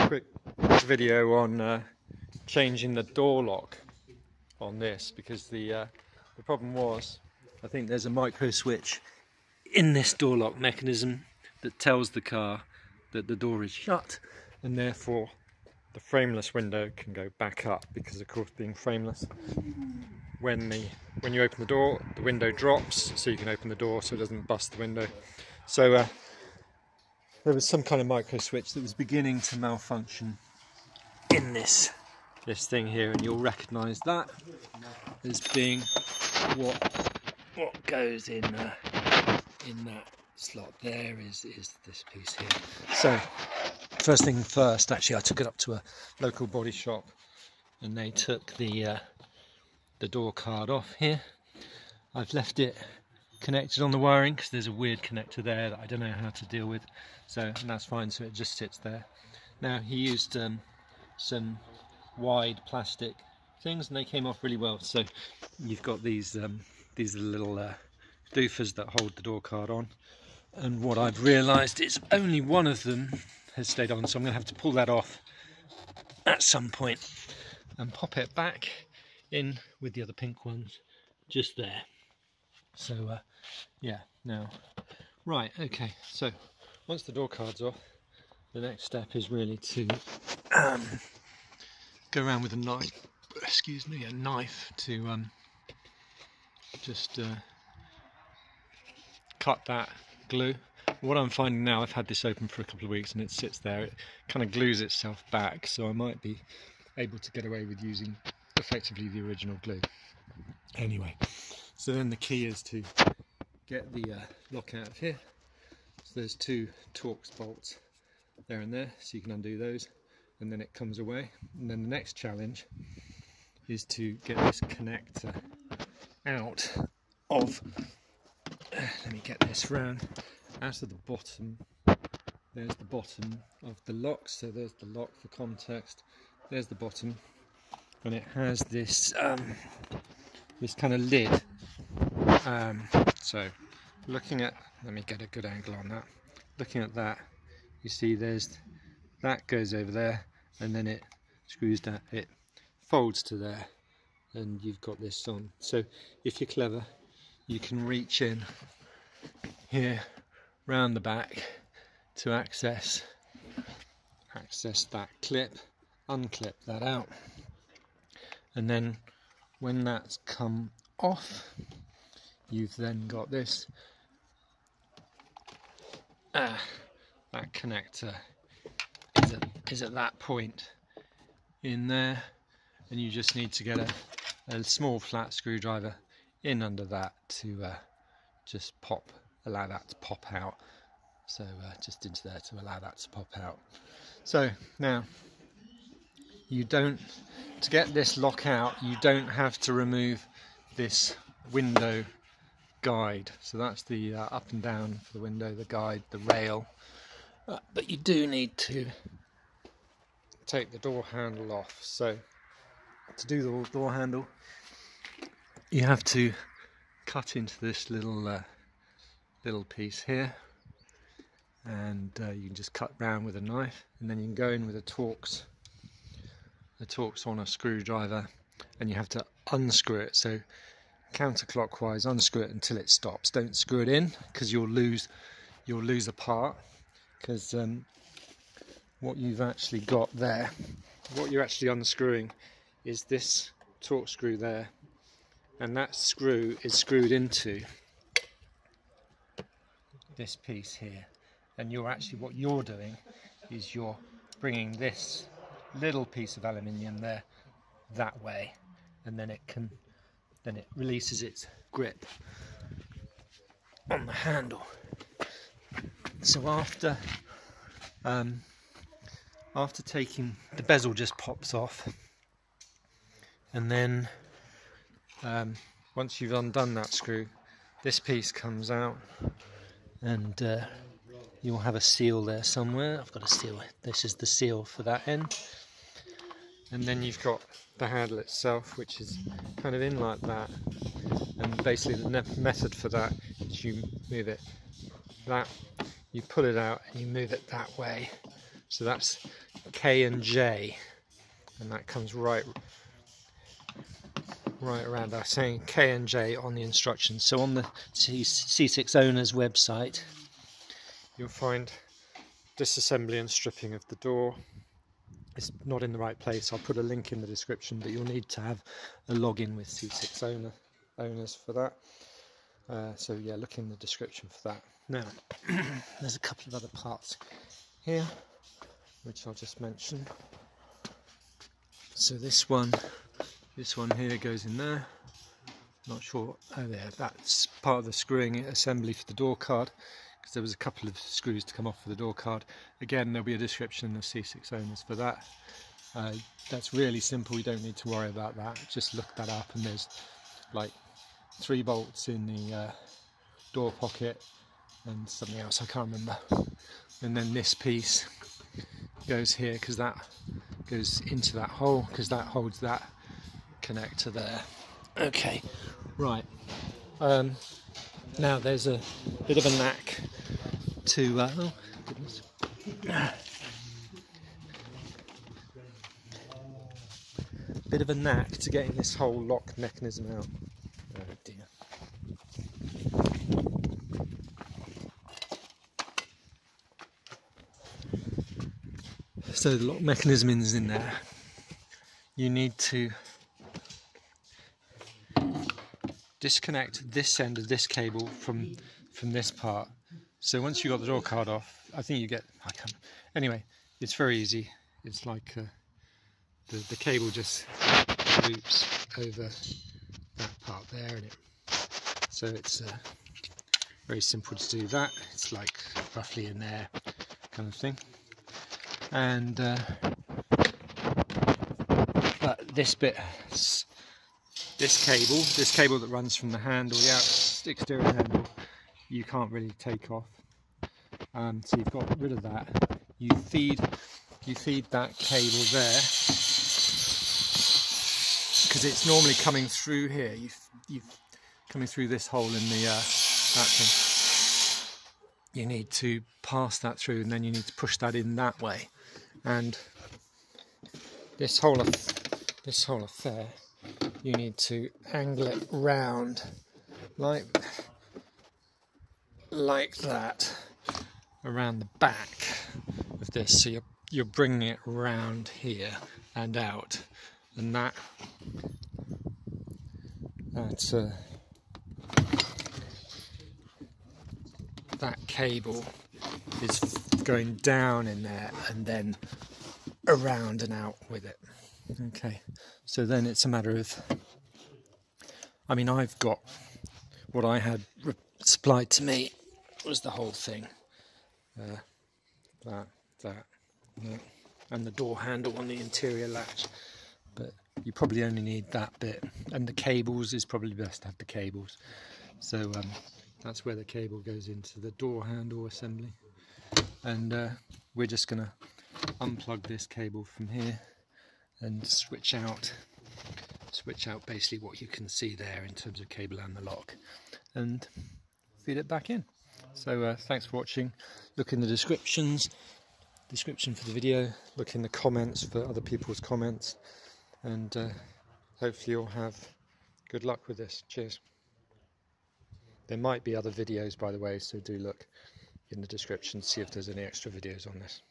quick video on changing the door lock on this, because the problem was, I think there's a micro switch in this door lock mechanism that tells the car that the door is shut, and therefore the frameless window can go back up, because of course, being frameless, when you open the door, the window drops, so you can open the door so it doesn't bust the window. So there was some kind of micro switch that was beginning to malfunction in this thing here, and you'll recognise that as being what goes in that slot there is this piece here. So first thing first, actually I took it up to a local body shop and they took the door card off here. I've left it connected on the wiring because there's a weird connector there that I don't know how to deal with, and that's fine, so it just sits there. Now he used some wide plastic things and they came off really well. So you've got these little doofers that hold the door card on, and what I've realised is only one of them has stayed on, so I'm going to have to pull that off at some point and pop it back in with the other pink ones just there. So yeah, now right, okay, so once the door card's off, the next step is really to go around with a knife, a knife to just cut that glue. What I'm finding now, I've had this open for a couple of weeks and it sits there, it kind of glues itself back, so I might be able to get away with using effectively the original glue. Anyway, so then the key is to get the lock out of here. So there's two Torx bolts there and there, so you can undo those, and then it comes away. And then the next challenge is to get this connector out of, let me get this round, out of the bottom. There's the bottom of the lock, so there's the lock for context, there's the bottom, and it has this this kind of lid. So looking at, let me get a good angle on that, looking at that, you see there's, that goes over there, and then it screws down, it folds to there, and you've got this on. So if you're clever, you can reach in here round the back to access that clip, unclip that out, and then when that's come off, you've then got this that connector is at that point in there, and you just need to get a small flat screwdriver in under that to just allow that to pop out. So just into there to allow that to pop out. So now to get this lock out, you don't have to remove this window guide. So that's the up and down for the window, the guide, the rail. But you do need to take the door handle off. So to do the door handle, you have to cut into this little piece here, and you can just cut round with a knife, and then you can go in with a Torx on a screwdriver, and you have to unscrew it. So counterclockwise, unscrew it until it stops. Don't screw it in, because you'll lose a part, because what you've actually got there, what you're actually unscrewing is this Torx screw there, and that screw is screwed into this piece here, and what you're doing is you're bringing this little piece of aluminium there that way, and then it releases its grip on the handle. So after taking, the bezel just pops off, and then once you've undone that screw, this piece comes out, and you'll have a seal there somewhere. I've got a seal, this is the seal for that end, and then you've got the handle itself, which is kind of in like that, and basically the method for that is you move it you pull it out and you move it that way, so that's K and J, and that comes right around there, saying K and J on the instructions. So on the C6 owner's website, you'll find disassembly and stripping of the door. It's not in the right place. I'll put a link in the description, but you'll need to have a login with C6 owners for that. So yeah, look in the description for that. Now, there's a couple of other parts here, which I'll just mention. So this one here goes in there. Not sure. Oh, there. That's part of the screwing assembly for the door card, because there was a couple of screws to come off for the door card. Again, there'll be a description in the C6 owners for that. That's really simple. You don't need to worry about that. Just look that up, and there's like 3 bolts in the door pocket and something else I can't remember. And then this piece goes here, because that goes into that hole, because that holds that connector there. Okay, right. Now there's a bit of a knack to oh goodness. Bit of a knack to getting this whole lock mechanism out. Oh dear. So the lock mechanism is in there. You need to disconnect this end of this cable from this part. So once you got the door card off, I think you get, anyway, it's very easy. It's like the cable just loops over that part there, and so it's very simple to do that. It's like roughly in there kind of thing. And but this bit, this cable that runs from the handle, the exterior handle, you can't really take off. So you've got rid of that. You feed that cable there, because it's normally coming through here. You coming through this hole in the that thing. You need to pass that through, and then you need to push that in that way. And this whole affair, you need to angle it round like that around the back of this. So you're bringing it round here and out, and that cable is going down in there and then around and out with it. Okay, so then it's a matter of, I mean, I've got what I had supplied to me was the whole thing, that, and the door handle on the interior latch, but you probably only need that bit, and the cables is probably best to have the cables. So that's where the cable goes into the door handle assembly, and we're just going to unplug this cable from here and switch out basically what you can see there in terms of cable and the lock, and feed it back in. So thanks for watching. Look in the description for the video, look in the comments for other people's comments, and hopefully you'll have good luck with this. Cheers. There might be other videos, by the way, so do look in the description, see if there's any extra videos on this.